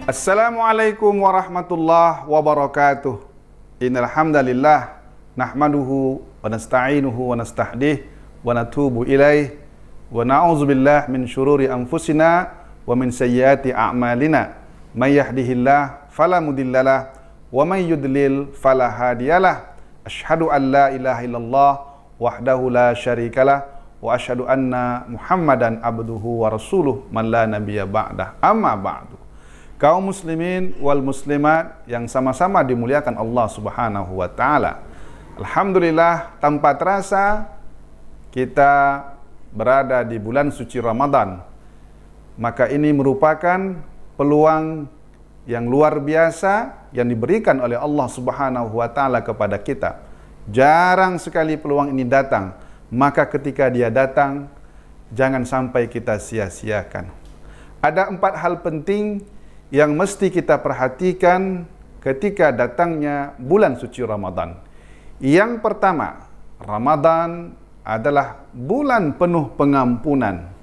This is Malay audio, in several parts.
Assalamualaikum warahmatullahi wabarakatuh. Innal hamdalillah nahmaduhu wa nasta'inuhu wa nastahdih wa natubu ilaih wa na'udzubillah min syururi anfusina wa min sayyiati a'malina. May yahdihillah fala mudhillalah wa may yudlil fala hadiyalah. Asyhadu an la ilaha illallah wahdahu la syarikalah wa asyhadu anna Muhammadan abduhu wa rasuluh man la nabiyya ba'dah. Amma ba'du. Kaum muslimin wal muslimat yang sama-sama dimuliakan Allah Subhanahu wa taala. Alhamdulillah, tanpa terasa kita berada di bulan suci Ramadan. Maka ini merupakan peluang yang luar biasa yang diberikan oleh Allah Subhanahu wa taala kepada kita. Jarang sekali peluang ini datang. Maka ketika dia datang, jangan sampai kita sia-siakan. Ada 4 hal penting yang mesti kita perhatikan ketika datangnya bulan suci Ramadan. Yang pertama, Ramadan adalah bulan penuh pengampunan.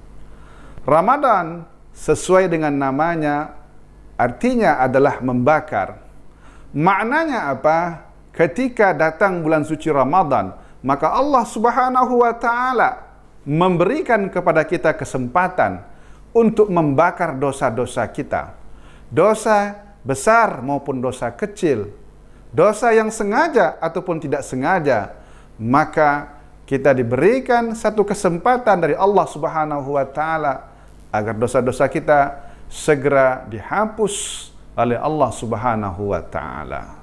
Ramadan sesuai dengan namanya, artinya adalah membakar. Maknanya apa? Ketika datang bulan suci Ramadan, maka Allah Subhanahu wa taala memberikan kepada kita kesempatan untuk membakar dosa-dosa kita. Dosa besar maupun dosa kecil, dosa yang sengaja ataupun tidak sengaja, maka kita diberikan satu kesempatan dari Allah Subhanahu wa taala agar dosa-dosa kita segera dihapus oleh Allah Subhanahu wa taala.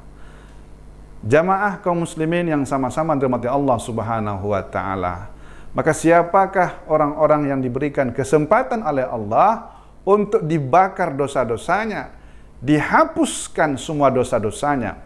Jamaah kaum muslimin yang sama-sama dirahmati Allah Subhanahu wa taala. Maka siapakah orang-orang yang diberikan kesempatan oleh Allah untuk dibakar dosa-dosanya, dihapuskan semua dosa-dosanya?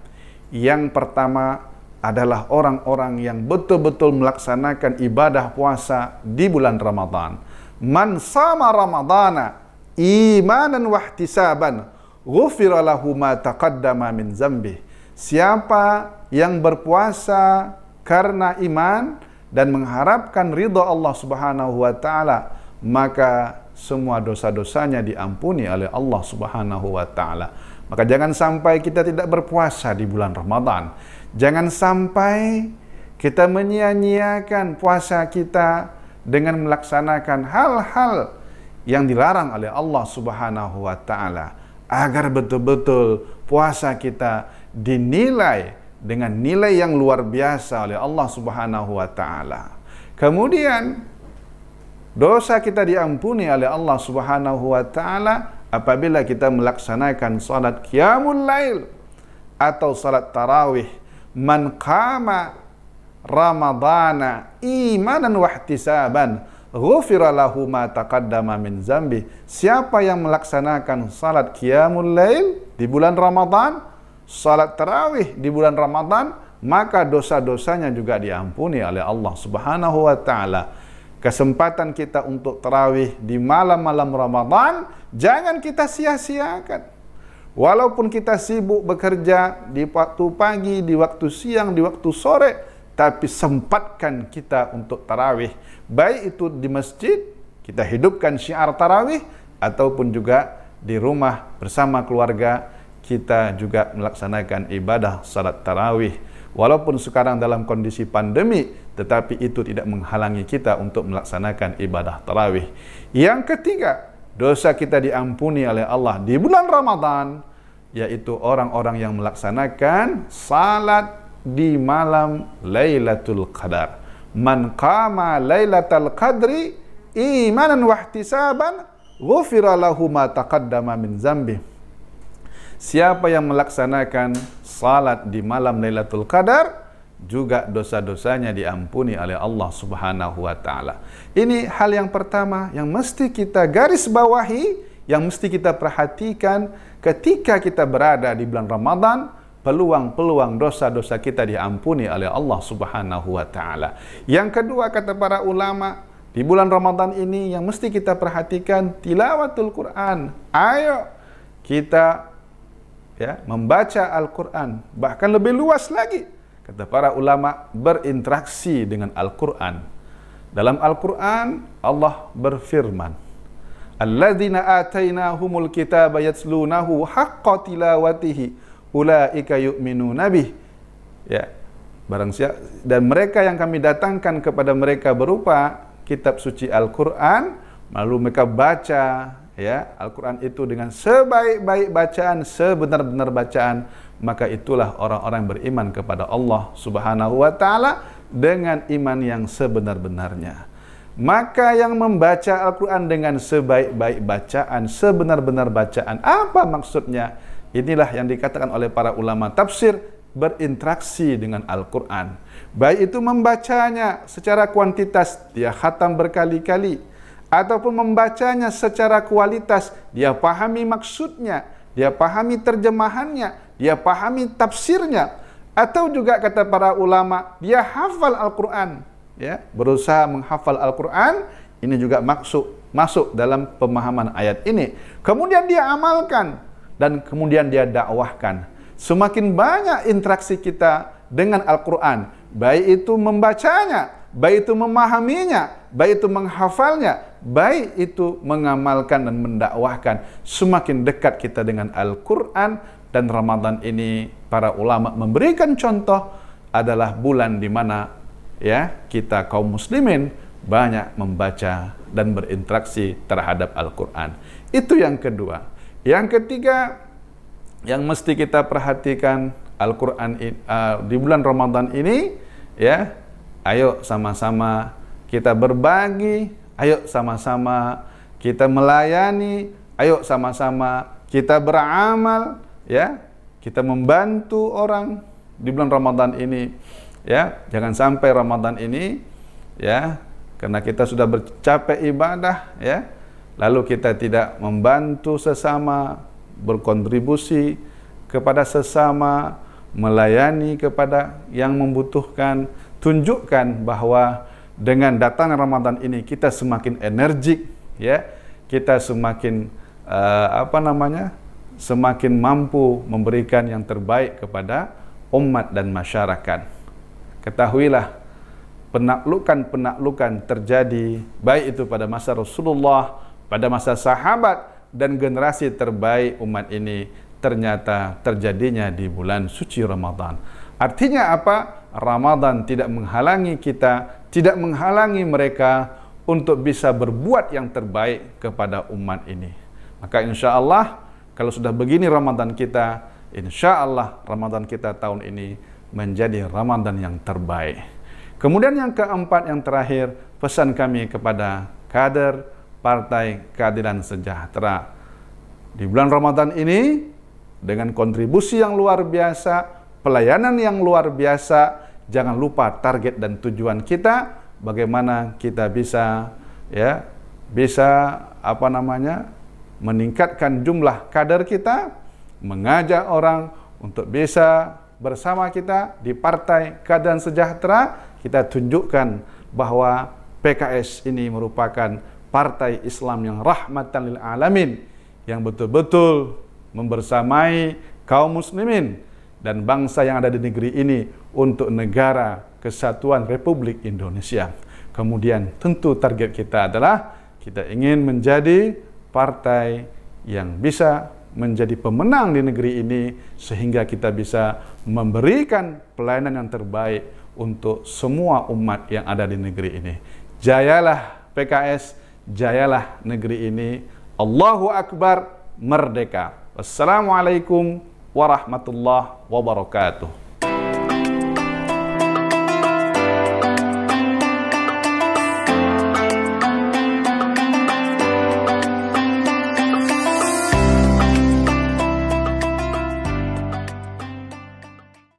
Yang pertama adalah orang-orang yang betul-betul melaksanakan ibadah puasa di bulan Ramadan. Man sama Ramadana imanan wa ihtisaban ghufira lahu ma taqaddama min dzambih. Siapa yang berpuasa karena iman dan mengharapkan ridha Allah Subhanahu wa taala, maka semua dosa-dosanya diampuni oleh Allah Subhanahu wa taala. Maka jangan sampai kita tidak berpuasa di bulan Ramadan. Jangan sampai kita menyia-nyiakan puasa kita dengan melaksanakan hal-hal yang dilarang oleh Allah Subhanahu wa taala, agar betul-betul puasa kita dinilai dengan nilai yang luar biasa oleh Allah Subhanahu wa taala. Kemudian dosa kita diampuni oleh Allah Subhanahu wa taala apabila kita melaksanakan salat qiyamul lail atau salat tarawih. Man qama ramadhana imanan wa ihtisaban ghufira lahu ma taqaddama min dzambi. Siapa yang melaksanakan salat qiyamul lail di bulan Ramadan, salat tarawih di bulan Ramadan, maka dosa-dosanya juga diampuni oleh Allah Subhanahu wa taala. Kesempatan kita untuk tarawih di malam-malam Ramadan jangan kita sia-siakan. Walaupun kita sibuk bekerja di waktu pagi, di waktu siang, di waktu sore, tapi sempatkan kita untuk tarawih. Baik itu di masjid, kita hidupkan syiar tarawih, ataupun juga di rumah bersama keluarga, kita juga melaksanakan ibadah salat tarawih. Walaupun sekarang dalam kondisi pandemi, tetapi itu tidak menghalangi kita untuk melaksanakan ibadah tarawih. Yang ketiga, dosa kita diampuni oleh Allah di bulan Ramadan, yaitu orang-orang yang melaksanakan salat di malam Lailatul Qadar. Man qama Lailatul Qadri imanan wa ihtisaban ghufira lahu ma taqaddama min dzambih. Siapa yang melaksanakan salat di malam Lailatul Qadar, juga dosa-dosanya diampuni oleh Allah Subhanahu wa taala. Ini hal yang pertama yang mesti kita garis bawahi, yang mesti kita perhatikan ketika kita berada di bulan Ramadan. Peluang-peluang dosa-dosa kita diampuni oleh Allah Subhanahu wa taala. Yang kedua, kata para ulama, di bulan Ramadan ini yang mesti kita perhatikan tilawatul Quran. Ayo kita membaca Al-Quran, bahkan lebih luas lagi, kata para ulama, berinteraksi dengan Al-Quran. Dalam Al-Quran Allah berfirman, alladzina atainahumul kitaba yatslunahu haqqa tilawatihi ulaika yu'minuna bih. Ya, barang siapa dan mereka yang kami datangkan kepada mereka berupa kitab suci Al-Qur'an, lalu mereka baca ya Al-Qur'an itu dengan sebaik-baik bacaan, sebenar-benar bacaan, maka itulah orang-orang yang beriman kepada Allah Subhanahu wa taala dengan iman yang sebenar-benarnya. Maka yang membaca Al-Quran dengan sebaik-baik bacaan, sebenar-benar bacaan, apa maksudnya? Inilah yang dikatakan oleh para ulama tafsir, berinteraksi dengan Al-Quran. Baik itu membacanya secara kuantitas, dia khatam berkali-kali, ataupun membacanya secara kualitas, dia pahami maksudnya, dia pahami terjemahannya, dia pahami tafsirnya, atau juga kata para ulama, dia hafal Al-Quran. Ya, berusaha menghafal Al-Quran, ini juga masuk dalam pemahaman ayat ini. Kemudian dia amalkan dan kemudian dia dakwahkan. Semakin banyak interaksi kita dengan Al-Quran, baik itu membacanya, baik itu memahaminya, baik itu menghafalnya, baik itu mengamalkan dan mendakwahkan, semakin dekat kita dengan Al-Quran. Dan Ramadan ini para ulama memberikan contoh adalah bulan di mana ya kita kaum muslimin banyak membaca dan berinteraksi terhadap Al-Quran. Itu yang kedua. Yang ketiga yang mesti kita perhatikan Al-Quran di bulan Ramadan ini, ya, ayo sama-sama kita berbagi, ayo sama-sama kita melayani, ayo sama-sama kita beramal, ya, kita membantu orang di bulan Ramadan ini. Ya, jangan sampai Ramadan ini ya, karena kita sudah bercapek ibadah ya, lalu kita tidak membantu sesama, berkontribusi kepada sesama, melayani kepada yang membutuhkan. Tunjukkan bahwa dengan datang Ramadan ini kita semakin energik ya, kita semakin semakin mampu memberikan yang terbaik kepada umat dan masyarakat. Ketahuilah, penaklukan terjadi baik itu pada masa Rasulullah, pada masa sahabat, dan generasi terbaik umat ini ternyata terjadinya di bulan suci Ramadan. Artinya apa? Ramadan tidak menghalangi kita, tidak menghalangi mereka untuk bisa berbuat yang terbaik kepada umat ini. Maka insya Allah kalau sudah begini Ramadan kita, insya Allah Ramadan kita tahun ini menjadi Ramadan yang terbaik. Kemudian yang keempat, yang terakhir, pesan kami kepada kader Partai Keadilan Sejahtera. Di bulan Ramadan ini, dengan kontribusi yang luar biasa, pelayanan yang luar biasa, jangan lupa target dan tujuan kita, bagaimana kita bisa meningkatkan jumlah kader kita, mengajak orang untuk bisa bersama kita di Partai Keadilan Sejahtera. Kita tunjukkan bahwa PKS ini merupakan partai Islam yang rahmatan lil alamin, yang betul-betul membersamai kaum muslimin dan bangsa yang ada di negeri ini untuk negara kesatuan Republik Indonesia. Kemudian tentu target kita adalah kita ingin menjadi partai yang bisa menjadi pemenang di negeri ini, sehingga kita bisa memberikan pelayanan yang terbaik untuk semua umat yang ada di negeri ini. Jayalah PKS, jayalah negeri ini. Allahu Akbar, merdeka. Wassalamualaikum warahmatullahi wabarakatuh.